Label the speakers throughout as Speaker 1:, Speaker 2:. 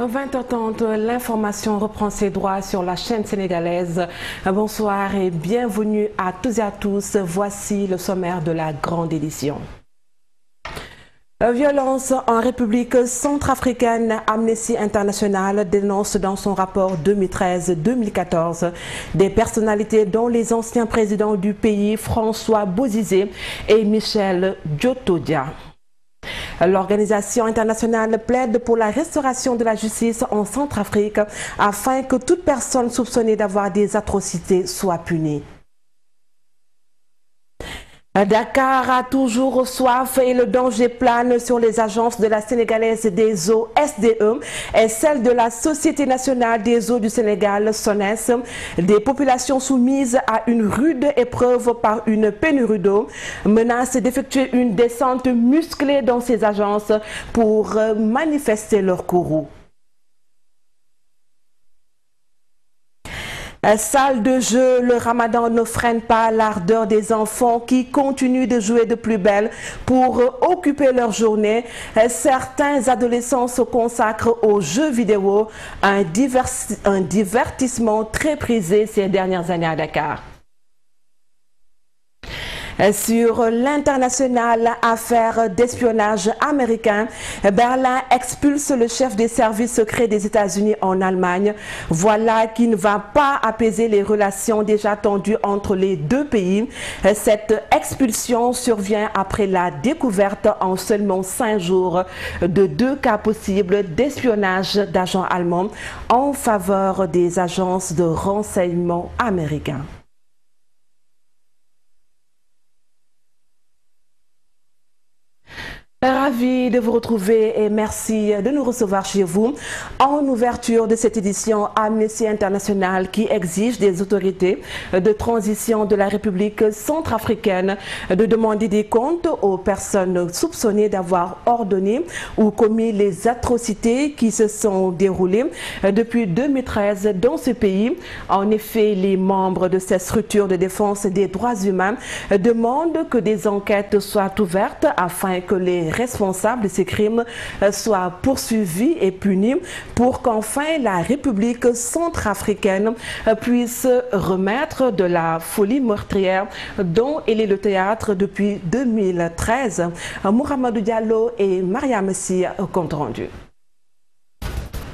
Speaker 1: 20h30, l'information reprend ses droits sur la chaîne sénégalaise. Bonsoir et bienvenue à tous et à tous. Voici le sommaire de la grande édition. Violence en République centrafricaine, Amnesty International dénonce dans son rapport 2013-2014 des personnalités dont les anciens présidents du pays, François Bozizé et Michel Djotodia. L'organisation internationale plaide pour la restauration de la justice en Centrafrique afin que toute personne soupçonnée d'avoir des atrocités soit punie. Dakar a toujours soif et le danger plane sur les agences de la Sénégalaise des eaux SDE et celle de la Société nationale des eaux du Sénégal, SONES. Des populations soumises à une rude épreuve par une pénurie d'eau menacent d'effectuer une descente musclée dans ces agences pour manifester leur courroux. Salle de jeu, le ramadan ne freine pas l'ardeur des enfants qui continuent de jouer de plus belle pour occuper leur journée. Certains adolescents se consacrent aux jeux vidéo, un divertissement très prisé ces dernières années à Dakar. Sur l'international affaire d'espionnage américain, Berlin expulse le chef des services secrets des États-Unis en Allemagne. Voilà qui ne va pas apaiser les relations déjà tendues entre les deux pays. Cette expulsion survient après la découverte en seulement 5 jours de 2 cas possibles d'espionnage d'agents allemands en faveur des agences de renseignement américains. Ravi de vous retrouver et merci de nous recevoir chez vous. En ouverture de cette édition, Amnesty International qui exige des autorités de transition de la République centrafricaine de demander des comptes aux personnes soupçonnées d'avoir ordonné ou commis les atrocités qui se sont déroulées depuis 2013 dans ce pays. En effet, les membres de cette structure de défense des droits humains demandent que des enquêtes soient ouvertes afin que les responsables de ces crimes soient poursuivis et punis pour qu'enfin la République centrafricaine puisse remettre de la folie meurtrière dont elle est le théâtre depuis 2013. Mohamedou Diallo et Mariam Messi, compte rendu.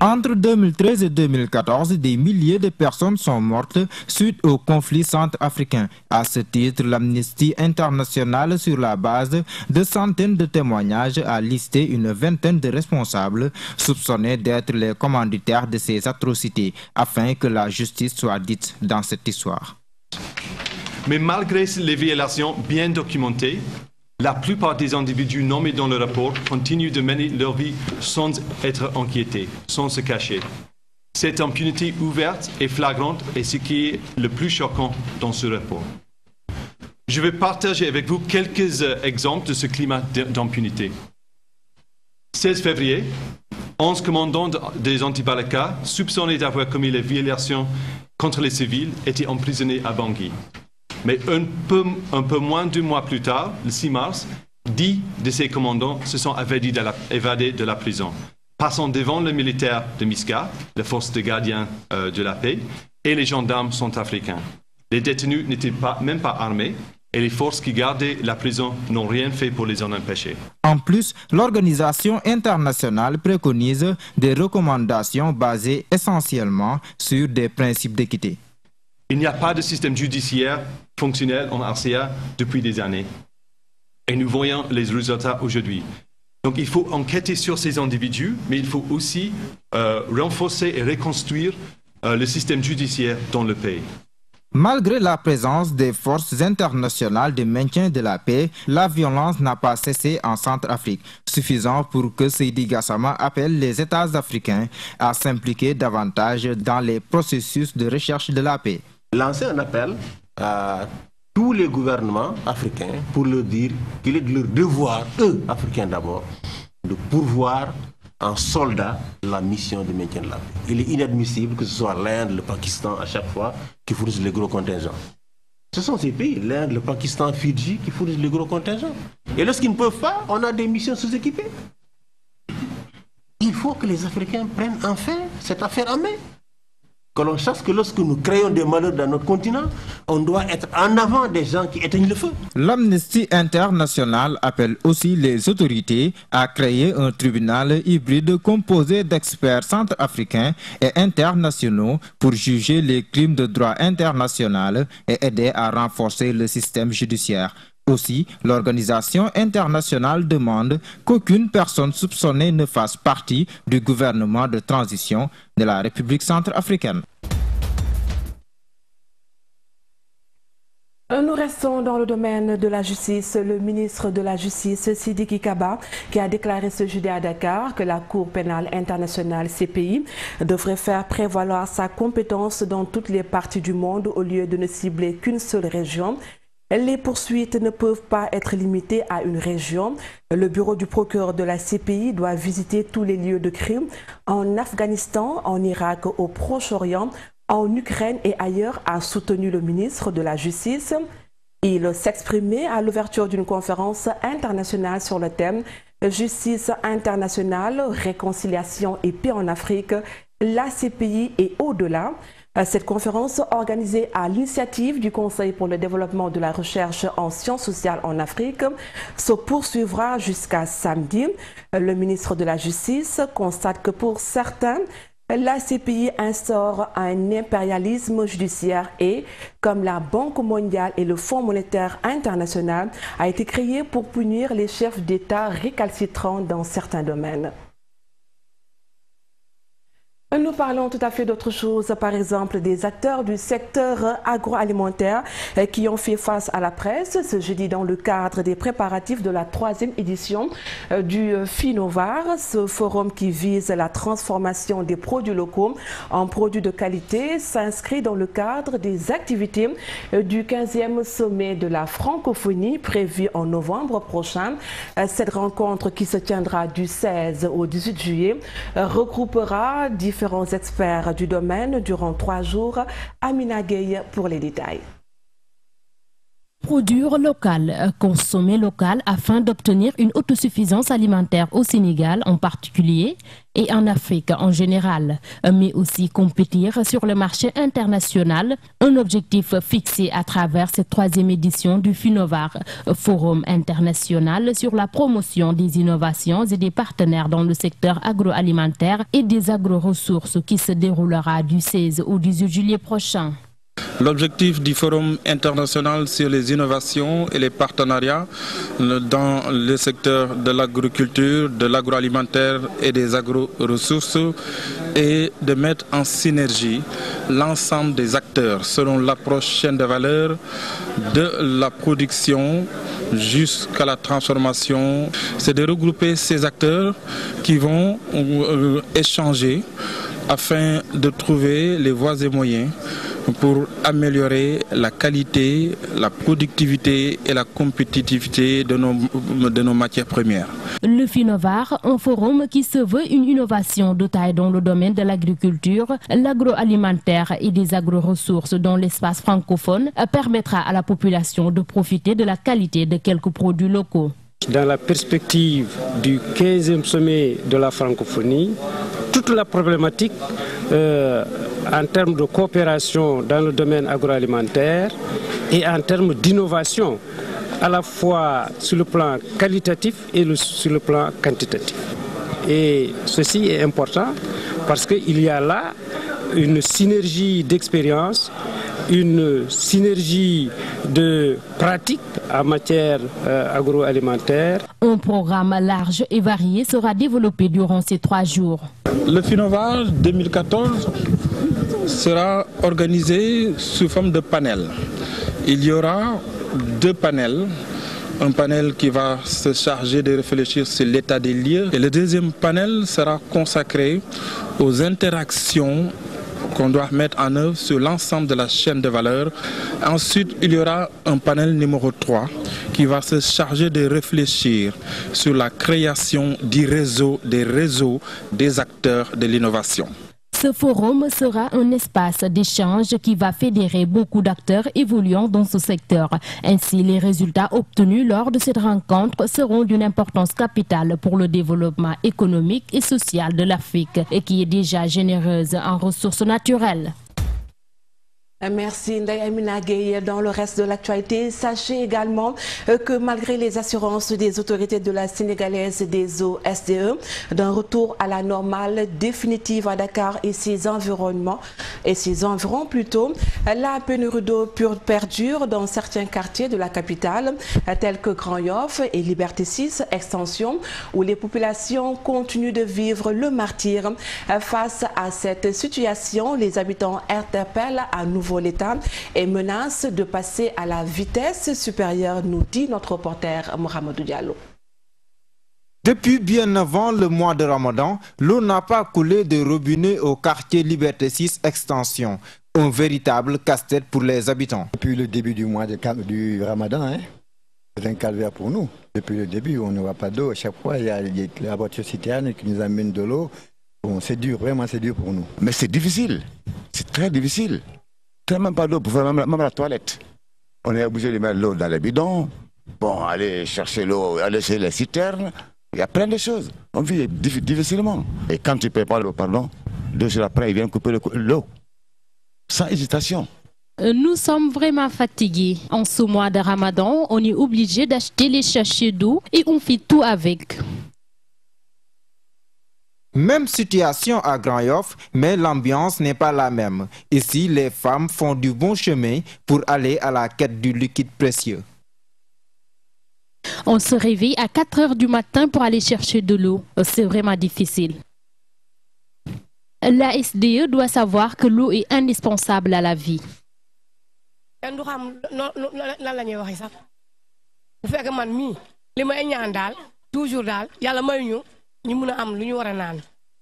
Speaker 2: Entre 2013 et 2014, des milliers de personnes sont mortes suite au conflit centrafricain. À ce titre, l'Amnesty International, sur la base de centaines de témoignages, a listé une vingtaine de responsables soupçonnés d'être les commanditaires de ces atrocités, afin que la justice soit dite dans cette histoire.
Speaker 3: Mais malgré les violations bien documentées, la plupart des individus nommés dans le rapport continuent de mener leur vie sans être inquiétés, sans se cacher. Cette impunité ouverte et flagrante est ce qui est le plus choquant dans ce rapport. Je vais partager avec vous quelques exemples de ce climat d'impunité. 16 février, 11 commandants des anti-Balaka soupçonnés d'avoir commis les violations contre les civils étaient emprisonnés à Bangui. Mais un peu moins d'1 mois plus tard, le 6 mars, 10 de ces commandants se sont évadés de la prison, passant devant les militaires de MISCA, la force de gardiens de la paix, et les gendarmes centrafricains. Les détenus n'étaient même pas armés et les forces qui gardaient la prison n'ont rien fait pour les en empêcher.
Speaker 2: En plus, l'organisation internationale préconise des recommandations basées essentiellement sur des principes d'équité.
Speaker 3: Il n'y a pas de système judiciaire fonctionnel en RCA depuis des années. Et nous voyons les résultats aujourd'hui. Donc il faut enquêter sur ces individus, mais il faut aussi renforcer et reconstruire le système judiciaire dans le pays.
Speaker 2: Malgré la présence des forces internationales de maintien de la paix, la violence n'a pas cessé en Centrafrique, suffisant pour que Seydi Gassama appelle les États africains à s'impliquer davantage dans les processus de recherche de la paix.
Speaker 4: Lancer un appel à tous les gouvernements africains pour leur dire qu'il est de leur devoir, eux, Africains d'abord, de pourvoir en soldats la mission de maintien de la paix. Il est inadmissible que ce soit l'Inde, le Pakistan à chaque fois qui fournissent les gros contingents. Ce sont ces pays, l'Inde, le Pakistan, Fidji, qui fournissent les gros contingents. Et lorsqu'ils ne peuvent pas, on a des missions sous-équipées. Il faut que les Africains prennent enfin cette affaire en main. Que l'on sache que lorsque nous créons des malheurs dans notre continent, on doit être en avant des gens qui éteignent le feu.
Speaker 2: L'Amnesty International appelle aussi les autorités à créer un tribunal hybride composé d'experts centrafricains et internationaux pour juger les crimes de droit international et aider à renforcer le système judiciaire. Aussi, l'organisation internationale demande qu'aucune personne soupçonnée ne fasse partie du gouvernement de transition de la République centrafricaine.
Speaker 1: Nous restons dans le domaine de la justice. Le ministre de la Justice, Sidiki Kaba, qui a déclaré ce jeudi à Dakar que la Cour pénale internationale CPI devrait faire prévaloir sa compétence dans toutes les parties du monde au lieu de ne cibler qu'une seule région. Les poursuites ne peuvent pas être limitées à une région. Le bureau du procureur de la CPI doit visiter tous les lieux de crime en Afghanistan, en Irak, au Proche-Orient, en Ukraine et ailleurs, a soutenu le ministre de la Justice. Il s'exprimait à l'ouverture d'une conférence internationale sur le thème « Justice internationale, réconciliation et paix en Afrique, la CPI et au-delà ». Cette conférence, organisée à l'initiative du Conseil pour le développement de la recherche en sciences sociales en Afrique, se poursuivra jusqu'à samedi. Le ministre de la Justice constate que pour certains, la CPI instaure un impérialisme judiciaire et, comme la Banque mondiale et le Fonds monétaire international, a été créée pour punir les chefs d'État récalcitrants dans certains domaines. Nous parlons tout à fait d'autre chose, par exemple des acteurs du secteur agroalimentaire qui ont fait face à la presse ce jeudi dans le cadre des préparatifs de la 3e édition du Finovar, ce forum qui vise la transformation des produits locaux en produits de qualité s'inscrit dans le cadre des activités du 15e sommet de la francophonie prévu en novembre prochain. Cette rencontre qui se tiendra du 16 au 18 juillet regroupera différents experts du domaine durant 3 jours. Amina Gueye pour les détails.
Speaker 5: Produire local, consommer local afin d'obtenir une autosuffisance alimentaire au Sénégal en particulier et en Afrique en général, mais aussi compétir sur le marché international, un objectif fixé à travers cette 3e édition du Finovar, forum international sur la promotion des innovations et des partenaires dans le secteur agroalimentaire et des agro-ressources qui se déroulera du 16 au 18 juillet prochain.
Speaker 6: L'objectif du Forum international sur les innovations et les partenariats dans le secteur de l'agriculture, de l'agroalimentaire et des agro-ressources est de mettre en synergie l'ensemble des acteurs selon l'approche chaîne de valeur de la production jusqu'à la transformation. C'est de regrouper ces acteurs qui vont échanger afin de trouver les voies et moyens pour améliorer la qualité, la productivité et la compétitivité de nos matières premières.
Speaker 5: Le Finovar, un forum qui se veut une innovation de taille dans le domaine de l'agriculture, l'agroalimentaire et des agro-ressources dans l'espace francophone, permettra à la population de profiter de la qualité de quelques produits locaux.
Speaker 7: Dans la perspective du 15e sommet de la francophonie, toute la problématique en termes de coopération dans le domaine agroalimentaire et en termes d'innovation, à la fois sur le plan qualitatif et sur le plan quantitatif. Et ceci est important parce qu'il y a là une synergie d'expérience, une synergie de pratique en matière agroalimentaire.
Speaker 5: Un programme large et varié sera développé durant ces 3 jours.
Speaker 6: Le Finovar 2014 sera organisé sous forme de panel. Il y aura 2 panels. Un panel qui va se charger de réfléchir sur l'état des lieux. Et le deuxième panel sera consacré aux interactions qu'on doit mettre en œuvre sur l'ensemble de la chaîne de valeur. Ensuite, il y aura un panel numéro 3 qui va se charger de réfléchir sur la création du réseau, des acteurs de l'innovation.
Speaker 5: Ce forum sera un espace d'échange qui va fédérer beaucoup d'acteurs évoluant dans ce secteur. Ainsi, les résultats obtenus lors de cette rencontre seront d'une importance capitale pour le développement économique et social de l'Afrique et qui est déjà généreuse en ressources naturelles.
Speaker 1: Merci Ndeye Amina Gueye. Dans le reste de l'actualité, sachez également que malgré les assurances des autorités de la sénégalaise des eaux SDE d'un retour à la normale définitive à Dakar et ses environs plutôt, la pénurie d'eau perdure dans certains quartiers de la capitale tels que Grand Yoff et Liberté 6 Extension où les populations continuent de vivre le martyre. Face à cette situation, les habitants interpellent à nouveau l'État et menace de passer à la vitesse supérieure, nous dit notre reporter Mohamedou Diallo.
Speaker 2: Depuis bien avant le mois de Ramadan, l'eau n'a pas coulé de robinet au quartier Liberté 6 Extension. Un véritable casse-tête pour les habitants.
Speaker 8: Depuis le début du mois du Ramadan, c'est un calvaire pour nous. Depuis le début, on n'aura pas d'eau. À chaque fois, il y a la voiture citerne qui nous amène de l'eau. Bon, c'est dur, vraiment c'est dur pour nous.
Speaker 9: Mais c'est difficile, c'est très difficile. Même pas d'eau pour faire même la toilette. On est obligé de mettre l'eau dans les bidons. Bon, aller chercher l'eau, aller chez les citernes. Il y a plein de choses. On vit difficilement. Et quand tu ne payes pas l'eau, 2 jours après, ils viennent couper l'eau. Sans hésitation.
Speaker 5: Nous sommes vraiment fatigués. En ce mois de Ramadan, on est obligé d'acheter les sachets d'eau et on fait tout avec.
Speaker 2: Même situation à Grand Yoff, mais l'ambiance n'est pas la même. Ici, les femmes font du bon chemin pour aller à la quête du liquide précieux.
Speaker 5: On se réveille à 4 heures du matin pour aller chercher de l'eau. C'est vraiment difficile. La SDE doit savoir que l'eau est indispensable à la vie.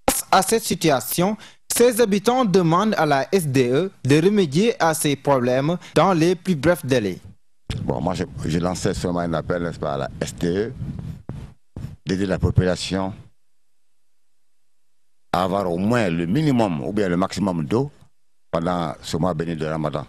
Speaker 2: Face à cette situation, ces habitants demandent à la SDE de remédier à ces problèmes dans les plus brefs délais.
Speaker 9: Bon, moi, je lançais seulement un appel, n'est-ce pas, à la SDE d'aider la population à avoir au moins le minimum ou bien le maximum d'eau pendant ce mois béni de Ramadan.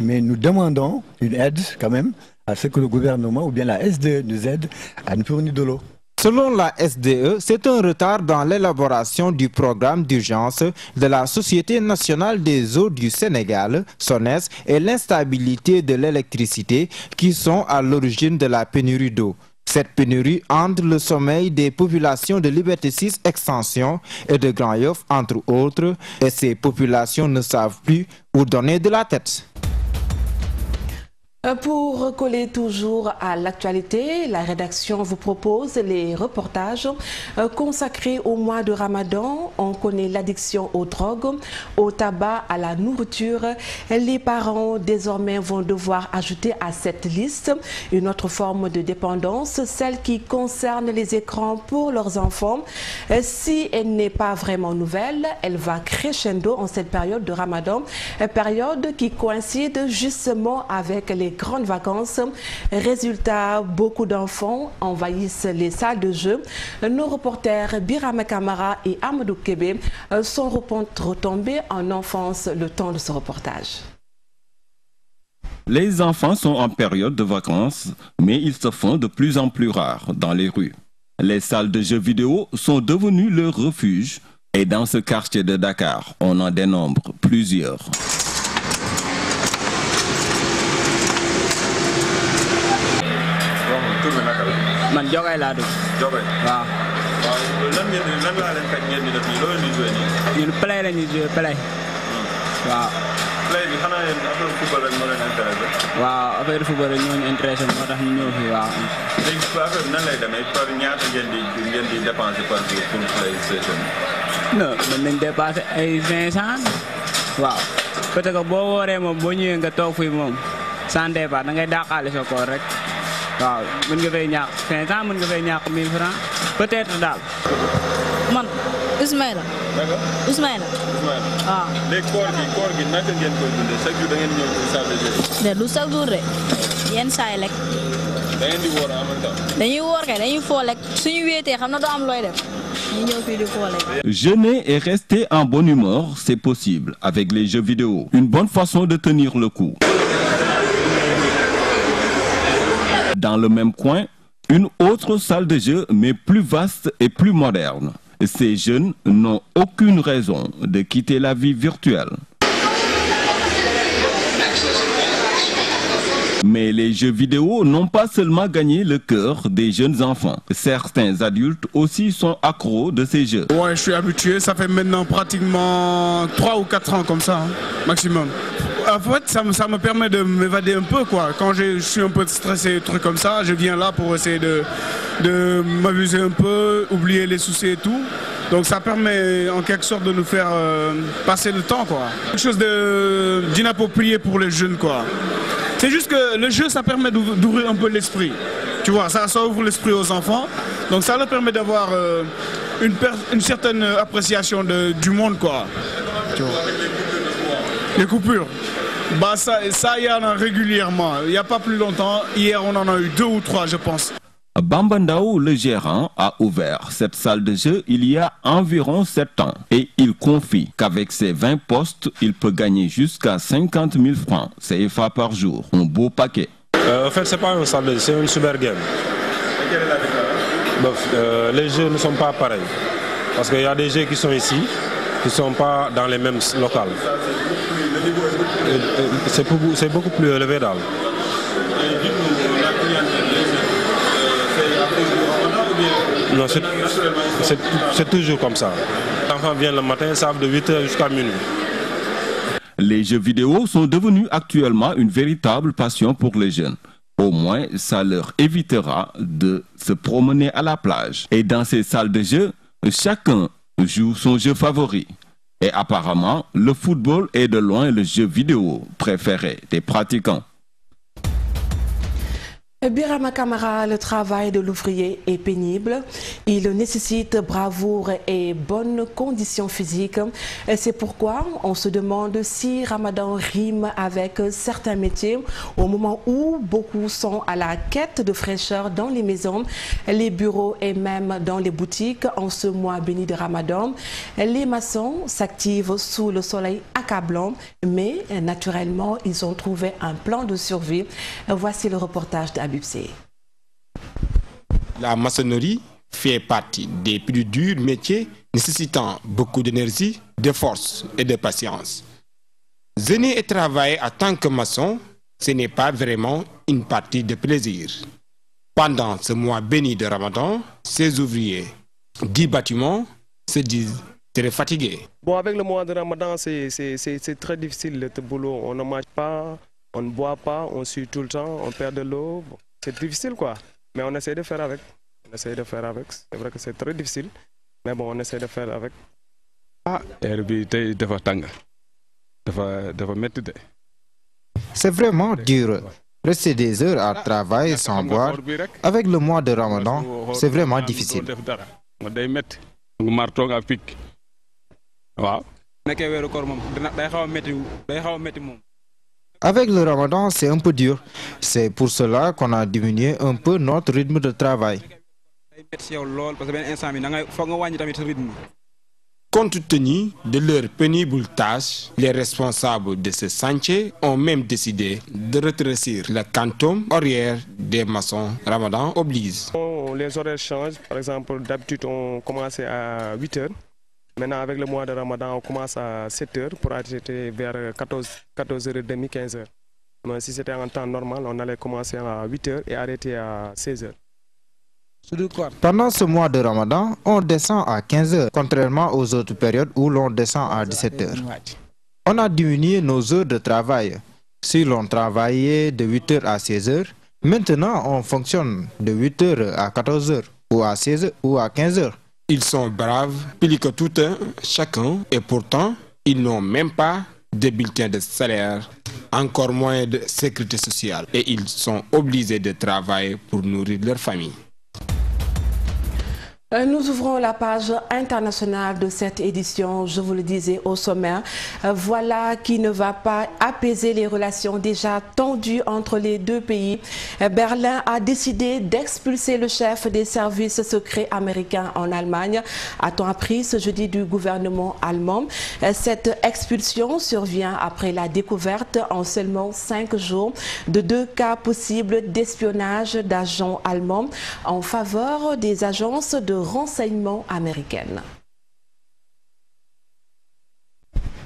Speaker 8: Mais nous demandons une aide quand même à ce que le gouvernement ou bien la SDE nous aide à nous fournir de l'eau.
Speaker 2: Selon la SDE, c'est un retard dans l'élaboration du programme d'urgence de la Société nationale des eaux du Sénégal, SONES, et l'instabilité de l'électricité qui sont à l'origine de la pénurie d'eau. Cette pénurie entre le sommeil des populations de Liberté 6 Extension et de Grand Yoff, entre autres, et ces populations ne savent plus où donner de la tête.
Speaker 1: Pour recoller toujours à l'actualité, la rédaction vous propose les reportages consacrés au mois de Ramadan. On connaît l'addiction aux drogues, au tabac, à la nourriture. Les parents désormais vont devoir ajouter à cette liste une autre forme de dépendance, celle qui concerne les écrans pour leurs enfants. Si elle n'est pas vraiment nouvelle, elle va crescendo en cette période de Ramadan, période qui coïncide justement avec les grandes vacances. Résultat, beaucoup d'enfants envahissent les salles de jeu. Nos reporters Birama Kamara et Amadou Kébé sont retombés en enfance le temps de ce reportage.
Speaker 10: Les enfants sont en période de vacances, mais ils se font de plus en plus rares dans les rues. Les salles de jeux vidéo sont devenues leur refuge et dans ce quartier de Dakar, on en dénombre plusieurs.
Speaker 11: Man Jogay laa dugg.
Speaker 10: Jogay
Speaker 11: waaw.
Speaker 10: waaw lan laa leen fekk ngeen di def nii loolu di joué nii.
Speaker 11: ñun play la ñuy joué play. waaw.
Speaker 10: play bi xanaa yéen affaire football rek moo leen intéressé.
Speaker 11: waaw affaire football rek ñoo ñu intéressé moo tax ñu ñëw fii waaw.
Speaker 10: léegi affaire bi nan lay demee par ñaata ngeen di dépenser par jour pour PlayStation.
Speaker 11: non mën nañ dépasser ay 500. waaw peut-être que boo wooree moom boo ñëwee nga toog fii moom sans départ da ngay dàqaale sa koor rek. waaw mën nga fay ñàkk 500 mën nga fay ñàkk 1000 francs peut-être daal.
Speaker 12: man Ismaïla.
Speaker 10: d'accord
Speaker 12: Ismaïla. waaw.
Speaker 10: léegi koor gi naka ngeen koy dundee chaque jour da ngeen ñëw ci salle de jeu.
Speaker 12: de du chaque jour de yenn saa yi lekk.
Speaker 10: da ngeen di woor en même temps.
Speaker 12: dañuy woor kay dañuy foo lekk suñu wéetee xam na doo am looy def
Speaker 10: Jeûner et rester en bonne humeur, c'est possible avec les jeux vidéo. Une bonne façon de tenir le coup. Dans le même coin, une autre salle de jeu, mais plus vaste et plus moderne. Ces jeunes n'ont aucune raison de quitter la vie virtuelle. Mais les jeux vidéo n'ont pas seulement gagné le cœur des jeunes enfants. Certains adultes aussi sont accros de ces jeux.
Speaker 13: Ouais, je suis habitué. Ça fait maintenant pratiquement 3 ou 4 ans comme ça, hein, maximum. En fait, ça me permet de m'évader un peu, quoi. Quand je suis un peu stressé, des trucs comme ça, je viens là pour essayer de m'amuser un peu, oublier les soucis et tout. Donc ça permet en quelque sorte de nous faire passer le temps, quoi. Quelque chose d'inapproprié pour les jeunes, quoi. C'est juste que le jeu, ça permet d'ouvrir un peu l'esprit. Tu vois, ça ouvre l'esprit aux enfants. Donc ça leur permet d'avoir une certaine appréciation du monde, quoi. Tu vois. Les coupures. Bah ça, il y en a régulièrement. Il n'y a pas plus longtemps. Hier, on en a eu 2 ou 3, je pense.
Speaker 10: Bambandao, le gérant, a ouvert cette salle de jeu il y a environ 7 ans. Et il confie qu'avec ses 20 postes, il peut gagner jusqu'à 50 000 francs CFA par jour. Un beau paquet.
Speaker 14: En fait, ce n'est pas une salle de jeu, c'est une super game. Et quelle est la différence? Les jeux ne sont pas pareils. Parce qu'il y a des jeux qui sont ici, qui ne sont pas dans les mêmes locales. C'est beaucoup plus élevé dans. Non, c'est toujours comme ça. Les enfants viennent le matin, savent de 8h jusqu'à minuit.
Speaker 10: Les jeux vidéo sont devenus actuellement une véritable passion pour les jeunes. Au moins, ça leur évitera de se promener à la plage. Et dans ces salles de jeu, chacun joue son jeu favori. Et apparemment, le football est de loin le jeu vidéo préféré des pratiquants.
Speaker 1: Birama Kamara, le travail de l'ouvrier est pénible. Il nécessite bravoure et bonnes conditions physiques. C'est pourquoi on se demande si Ramadan rime avec certains métiers au moment où beaucoup sont à la quête de fraîcheur dans les maisons, les bureaux et même dans les boutiques en ce mois béni de Ramadan. Les maçons s'activent sous le soleil accablant, mais naturellement, ils ont trouvé un plan de survie. Voici le reportage d'Abibsé.
Speaker 15: La maçonnerie fait partie des plus durs métiers nécessitant beaucoup d'énergie, de force et de patience. Jeûner et travailler en tant que maçon, ce n'est pas vraiment une partie de plaisir. Pendant ce mois béni de Ramadan, ces ouvriers du bâtiment se disent très fatigués.
Speaker 16: Bon, avec le mois de Ramadan, c'est très difficile le boulot. On ne mange pas, on ne boit pas, on suit tout le temps, on perd de l'eau. Bon, c'est difficile, quoi. Mais on essaie de faire avec. C'est vrai que c'est très difficile, mais bon, on essaie de faire avec.
Speaker 2: C'est vraiment dur. Rester des heures à travailler sans boire, avec le mois de Ramadan, c'est vraiment difficile. Avec le Ramadan, c'est un peu dur. C'est pour cela qu'on a diminué un peu notre rythme de travail.
Speaker 15: Compte tenu de leurs pénibles tâches, les responsables de ce chantier ont même décidé de rétrécir le quantum horaire des maçons. Ramadan oblige.
Speaker 16: Les horaires changent. Par exemple, d'habitude, on commençait à 8h. Maintenant, avec le mois de Ramadan, on commence à 7h pour arrêter vers 14h30, 15h. Mais si c'était en temps normal, on allait commencer à 8h et arrêter à 16h.
Speaker 2: Pendant ce mois de Ramadan, on descend à 15h, contrairement aux autres périodes où l'on descend à 17h. On a diminué nos heures de travail. Si l'on travaillait de 8h à 16h, maintenant on fonctionne de 8h à 14h, ou à 16h, ou à 15h.
Speaker 15: Ils sont braves, plus que tout un, chacun, et pourtant, ils n'ont même pas de bulletin de salaire, encore moins de sécurité sociale. Et ils sont obligés de travailler pour nourrir leur famille.
Speaker 1: Nous ouvrons la page internationale de cette édition, je vous le disais au sommaire. Voilà qui ne va pas apaiser les relations déjà tendues entre les deux pays. Berlin a décidé d'expulser le chef des services secrets américains en Allemagne, a-t-on appris ce jeudi du gouvernement allemand. Cette expulsion survient après la découverte en seulement 5 jours de 2 cas possibles d'espionnage d'agents allemands en faveur des agences de renseignement américaines.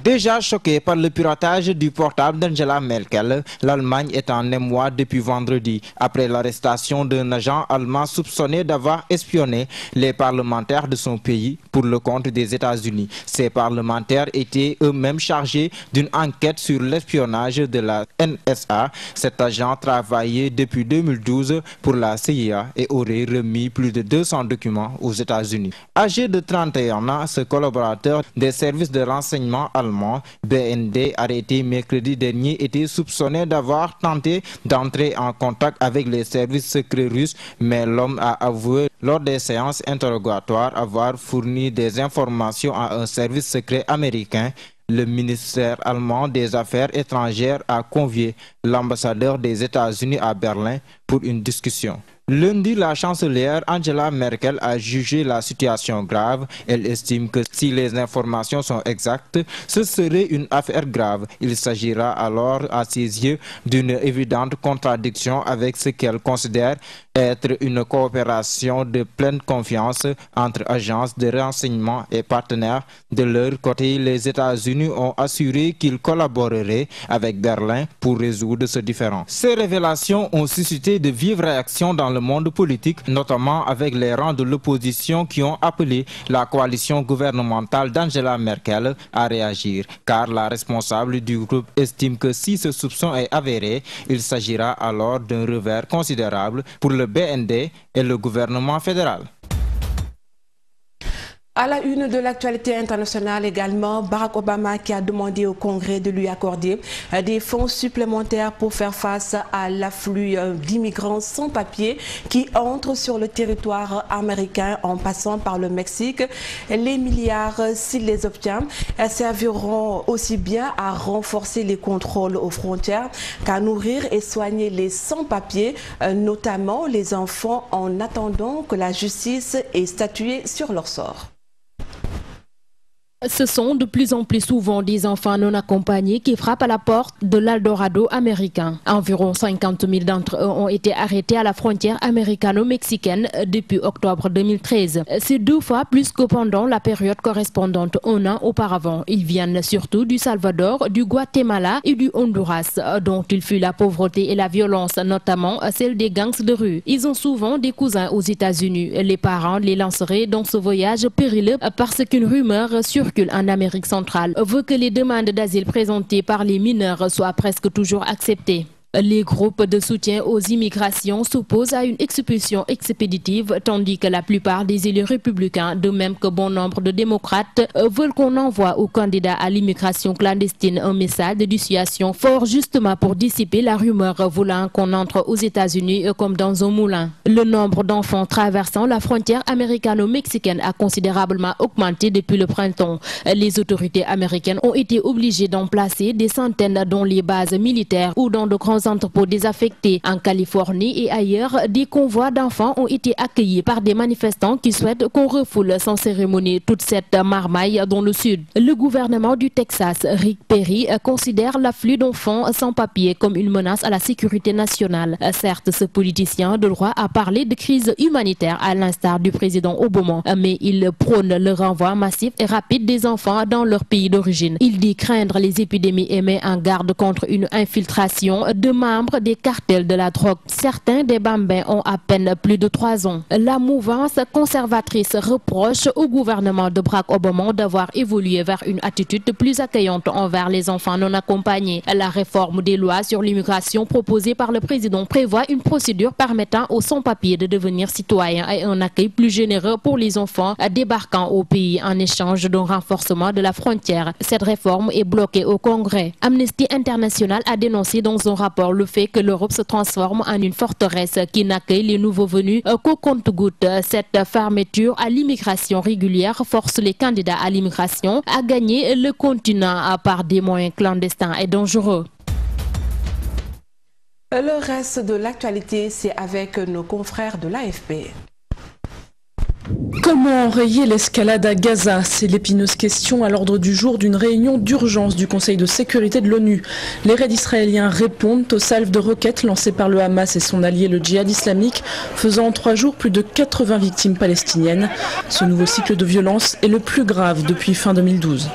Speaker 2: Déjà choquée par le piratage du portable d'Angela Merkel, l'Allemagne est en émoi depuis vendredi, après l'arrestation d'un agent allemand soupçonné d'avoir espionné les parlementaires de son pays pour le compte des États-Unis. Ces parlementaires étaient eux-mêmes chargés d'une enquête sur l'espionnage de la NSA. Cet agent travaillait depuis 2012 pour la CIA et aurait remis plus de 200 documents aux États-Unis. Âgé de 31 ans, ce collaborateur des services de renseignement allemands BND, arrêté mercredi dernier, était soupçonné d'avoir tenté d'entrer en contact avec les services secrets russes, mais l'homme a avoué lors des séances interrogatoires avoir fourni des informations à un service secret américain. Le ministère allemand des Affaires étrangères a convié l'ambassadeur des États-Unis à Berlin pour une discussion. Lundi, la chancelière Angela Merkel a jugé la situation grave. Elle estime que si les informations sont exactes, ce serait une affaire grave. Il s'agira alors, à ses yeux, d'une évidente contradiction avec ce qu'elle considère être une coopération de pleine confiance entre agences de renseignement et partenaires. De leur côté, les États-Unis ont assuré qu'ils collaboreraient avec Berlin pour résoudre ce différend. Ces révélations ont suscité de vives réactions dans le monde politique, notamment avec les rangs de l'opposition qui ont appelé la coalition gouvernementale d'Angela Merkel à réagir, car la responsable du groupe estime que si ce soupçon est avéré, il s'agira alors d'un revers considérable pour le BND et le gouvernement fédéral.
Speaker 1: À la une de l'actualité internationale également, Barack Obama qui a demandé au Congrès de lui accorder des fonds supplémentaires pour faire face à l'afflux d'immigrants sans papier qui entrent sur le territoire américain en passant par le Mexique. Les milliards, s'il les obtient, serviront aussi bien à renforcer les contrôles aux frontières qu'à nourrir et soigner les sans-papiers, notamment les enfants, en attendant que la justice ait statué sur leur sort.
Speaker 5: Ce sont de plus en plus souvent des enfants non accompagnés qui frappent à la porte de l'Eldorado américain. Environ 50 000 d'entre eux ont été arrêtés à la frontière américano-mexicaine depuis octobre 2013. C'est 2 fois plus que pendant la période correspondante 1 an auparavant. Ils viennent surtout du Salvador, du Guatemala et du Honduras, dont ils fuient la pauvreté et la violence, notamment celle des gangs de rue. Ils ont souvent des cousins aux États-Unis. Les parents les lanceraient dans ce voyage périlleux parce qu'une rumeur circule en Amérique centrale veut que les demandes d'asile présentées par les mineurs soient presque toujours acceptées. Les groupes de soutien aux immigrations s'opposent à une expulsion expéditive, tandis que la plupart des élus républicains, de même que bon nombre de démocrates, veulent qu'on envoie aux candidats à l'immigration clandestine un message de dissuasion fort justement pour dissiper la rumeur voulant qu'on entre aux États-Unis comme dans un moulin. Le nombre d'enfants traversant la frontière américano-mexicaine a considérablement augmenté depuis le printemps. Les autorités américaines ont été obligées d'en placer des centaines dans les bases militaires ou dans de grands entrepôts désaffectés. En Californie et ailleurs, des convois d'enfants ont été accueillis par des manifestants qui souhaitent qu'on refoule sans cérémonie toute cette marmaille dans le sud. Le gouvernement du Texas, Rick Perry, considère l'afflux d'enfants sans papier comme une menace à la sécurité nationale. Certes, ce politicien de droit a parlé de crise humanitaire à l'instar du président Obama, mais il prône le renvoi massif et rapide des enfants dans leur pays d'origine. Il dit craindre les épidémies et met en garde contre une infiltration de membres des cartels de la drogue. Certains des bambins ont à peine plus de 3 ans. La mouvance conservatrice reproche au gouvernement de Barack Obama d'avoir évolué vers une attitude plus accueillante envers les enfants non accompagnés. La réforme des lois sur l'immigration proposée par le président prévoit une procédure permettant aux sans-papiers de devenir citoyens et un accueil plus généreux pour les enfants débarquant au pays en échange d'un renforcement de la frontière. Cette réforme est bloquée au Congrès. Amnesty International a dénoncé dans un rapport encore le fait que l'Europe se transforme en une forteresse qui n'accueille les nouveaux venus qu'au compte-gouttes. Cette fermeture à l'immigration régulière force les candidats à l'immigration à gagner le continent par des moyens clandestins et dangereux.
Speaker 1: Le reste de l'actualité, c'est avec nos confrères de l'AFP.
Speaker 17: Comment enrayer l'escalade à Gaza? C'est l'épineuse question à l'ordre du jour d'une réunion d'urgence du Conseil de sécurité de l'ONU. Les raids israéliens répondent aux salves de roquettes lancées par le Hamas et son allié le djihad islamique, faisant en 3 jours plus de 80 victimes palestiniennes. Ce nouveau cycle de violence est le plus grave depuis fin 2012.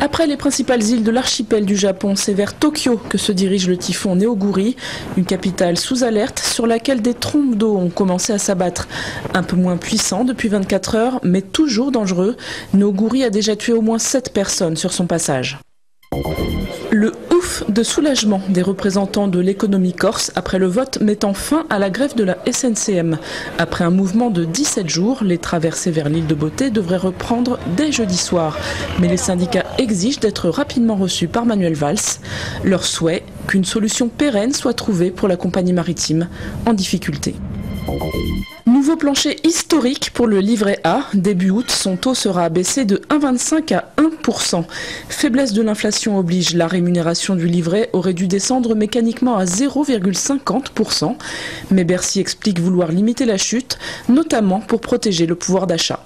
Speaker 17: Après les principales îles de l'archipel du Japon, c'est vers Tokyo que se dirige le typhon Neoguri, une capitale sous alerte sur laquelle des trombes d'eau ont commencé à s'abattre. Un peu moins puissant depuis 24 heures, mais toujours dangereux, Neoguri a déjà tué au moins 7 personnes sur son passage. Le ouf de soulagement des représentants de l'économie corse après le vote mettant fin à la grève de la SNCM. Après un mouvement de 17 jours, les traversées vers l'île de Beauté devraient reprendre dès jeudi soir. Mais les syndicats exigent d'être rapidement reçus par Manuel Valls. Leur souhait, qu'une solution pérenne soit trouvée pour la compagnie maritime en difficulté. Nouveau plancher historique pour le livret A. Début août, son taux sera abaissé de 1,25 à 1%. Faiblesse de l'inflation oblige, la rémunération du livret aurait dû descendre mécaniquement à 0,50%. Mais Bercy explique vouloir limiter la chute, notamment pour protéger le pouvoir d'achat.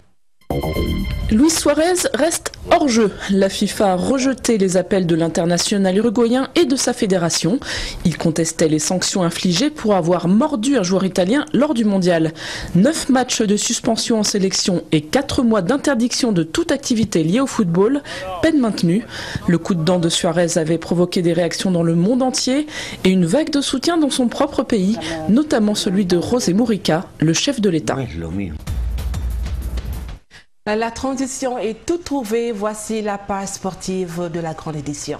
Speaker 17: Luis Suarez reste hors jeu. La FIFA a rejeté les appels de l'international uruguayen et de sa fédération. Il contestait les sanctions infligées pour avoir mordu un joueur italien lors du mondial. 9 matchs de suspension en sélection et 4 mois d'interdiction de toute activité liée au football, peine maintenue. Le coup de dent de Suarez avait provoqué des réactions dans le monde entier et une vague de soutien dans son propre pays, notamment celui de José Mujica, le chef de l'État.
Speaker 1: La transition est toute trouvée. Voici la page sportive de la grande édition.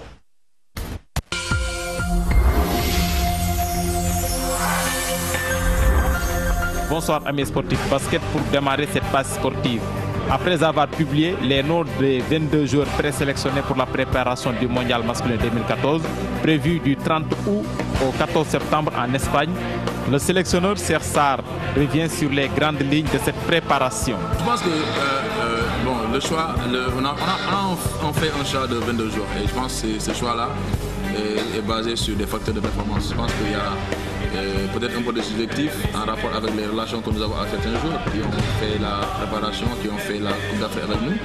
Speaker 18: Bonsoir amis sportifs basket pour démarrer cette page sportive. Après avoir publié les noms des 22 joueurs présélectionnés pour la préparation du mondial masculin 2014, prévu du 30 août au 14 septembre en Espagne, le sélectionneur Serge Sarr revient sur les grandes lignes de cette préparation.
Speaker 19: Je pense que le choix, on fait un choix de 22 jours et je pense que ce choix-là est basé sur des facteurs de performance. Je pense qu'il y a peut-être un peu de subjectif en rapport avec les relations que nous avons avec certains joueurs qui ont fait la préparation, qui ont fait la Coupe d'Afrique avec nous.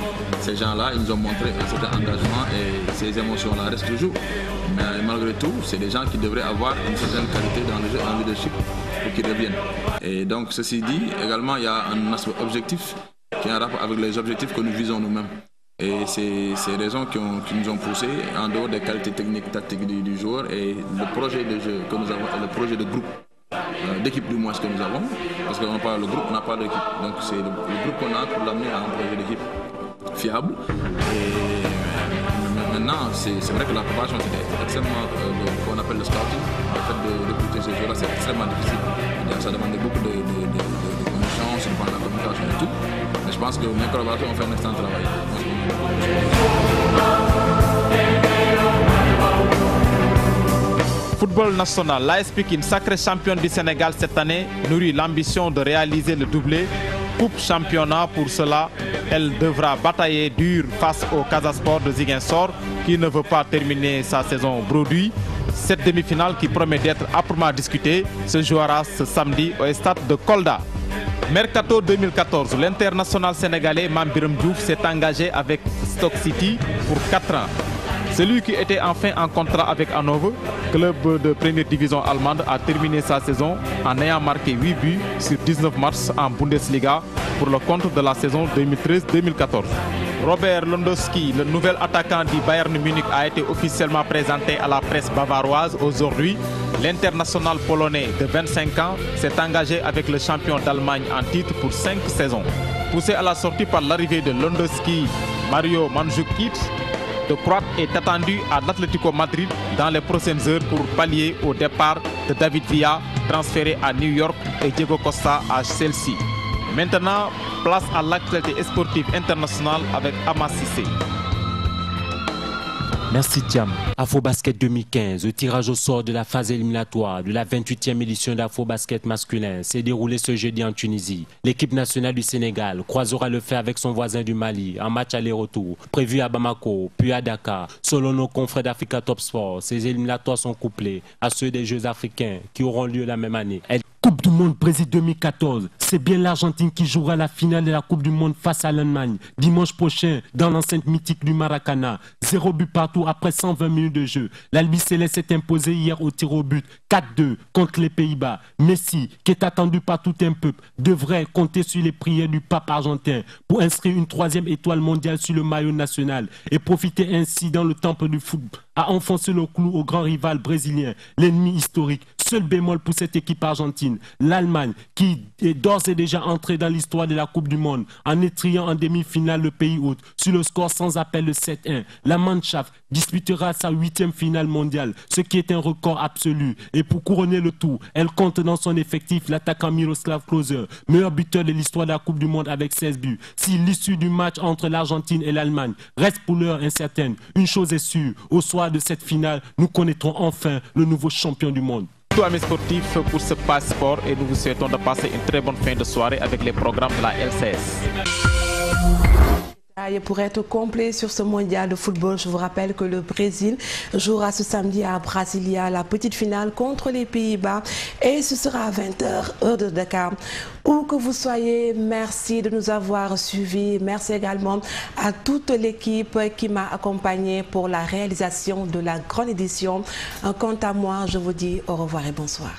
Speaker 19: Ces gens-là, ils nous ont montré un certain engagement et ces émotions-là restent toujours. Mais malgré tout, c'est des gens qui devraient avoir une certaine qualité dans le jeu, en leadership pour qu'ils reviennent. Et donc, ceci dit, également, il y a un aspect objectif qui est en rapport avec les objectifs que nous visons nous-mêmes. Et c'est ces raisons qui nous ont poussés en dehors des qualités techniques, tactiques du joueur et le projet de jeu que nous avons, le projet de groupe, d'équipe du moins que nous avons, parce qu'on n'a pas le groupe, on n'a pas d'équipe. Donc c'est le groupe qu'on a pour l'amener à un projet d'équipe fiable. Et maintenant, c'est vrai que la préparation c'était extrêmement, qu'on appelle le scouting, le fait de recruter ces joueurs-là c'est extrêmement difficile. Ça demande beaucoup de connaissances, de la communication et tout. Mais je pense que mes collaborateurs ont fait un excellent travail.
Speaker 18: Football national, l'AS Pikine, sacrée championne du Sénégal cette année, nourrit l'ambition de réaliser le doublé Coupe Championnat. Pour cela, elle devra batailler dur face au Casa Sport de Ziguinchor qui ne veut pas terminer sa saison brodue. Cette demi-finale qui promet d'être âprement discutée se jouera ce samedi au stade de Kolda. Mercato 2014, l'international sénégalais Mame Biram Diouf s'est engagé avec Stoke City pour 4 ans. Celui qui était enfin en contrat avec Hannover, club de première division allemande, a terminé sa saison en ayant marqué 8 buts sur 19 matchs en Bundesliga pour le compte de la saison 2013-2014. Robert Lewandowski, le nouvel attaquant du Bayern Munich, a été officiellement présenté à la presse bavaroise aujourd'hui. L'international polonais de 25 ans s'est engagé avec le champion d'Allemagne en titre pour 5 saisons. Poussé à la sortie par l'arrivée de Lewandowski, Mario Mandzukic de Croate est attendu à l'Atlético Madrid dans les prochaines heures pour pallier au départ de David Villa, transféré à New York, et Diego Costa à Chelsea. Maintenant, place à l'actualité sportive internationale avec Ama Cissé.
Speaker 20: Merci Thiam. Afrobasket 2015, le tirage au sort de la phase éliminatoire de la 28e édition d'Afrobasket masculin s'est déroulé ce jeudi en Tunisie. L'équipe nationale du Sénégal croisera le fer avec son voisin du Mali en match aller-retour, prévu à Bamako, puis à Dakar. Selon nos confrères d'Africa Top Sport, ces éliminatoires sont couplés à ceux des Jeux africains qui auront lieu la même année. Coupe du Monde Brésil 2014, c'est bien l'Argentine qui jouera la finale de la Coupe du Monde face à l'Allemagne dimanche prochain dans l'enceinte mythique du Maracana. 0 but partout après 120 minutes de jeu. L'Albi Céleste s'est imposé hier au tir au but 4-2 contre les Pays-Bas. Messi, qui est attendu par tout un peuple, devrait compter sur les prières du pape argentin pour inscrire une 3e étoile mondiale sur le maillot national et profiter ainsi dans le temple du football à enfoncer le clou au grand rival brésilien, l'ennemi historique. Seul bémol pour cette équipe argentine, l'Allemagne qui est d'ores et déjà entrée dans l'histoire de la Coupe du Monde en étriant en demi-finale le pays hôte sur le score sans appel de 7-1. La Mannschaft disputera sa 8e finale mondiale, ce qui est un record absolu. Et pour couronner le tout, elle compte dans son effectif l'attaquant Miroslav Klose, meilleur buteur de l'histoire de la Coupe du Monde avec 16 buts. Si l'issue du match entre l'Argentine et l'Allemagne reste pour l'heure incertaine, une chose est sûre, au soir de cette finale, nous connaîtrons enfin le nouveau champion du monde.
Speaker 18: Tout amis sportifs pour ce passeport et nous vous souhaitons de passer une très bonne fin de soirée avec les programmes de la LCS.
Speaker 1: Et pour être complet sur ce mondial de football, je vous rappelle que le Brésil jouera ce samedi à Brasilia la petite finale contre les Pays-Bas et ce sera à 20h heure de Dakar. Où que vous soyez, merci de nous avoir suivis. Merci également à toute l'équipe qui m'a accompagné pour la réalisation de la grande édition. Quant à moi, je vous dis au revoir et bonsoir.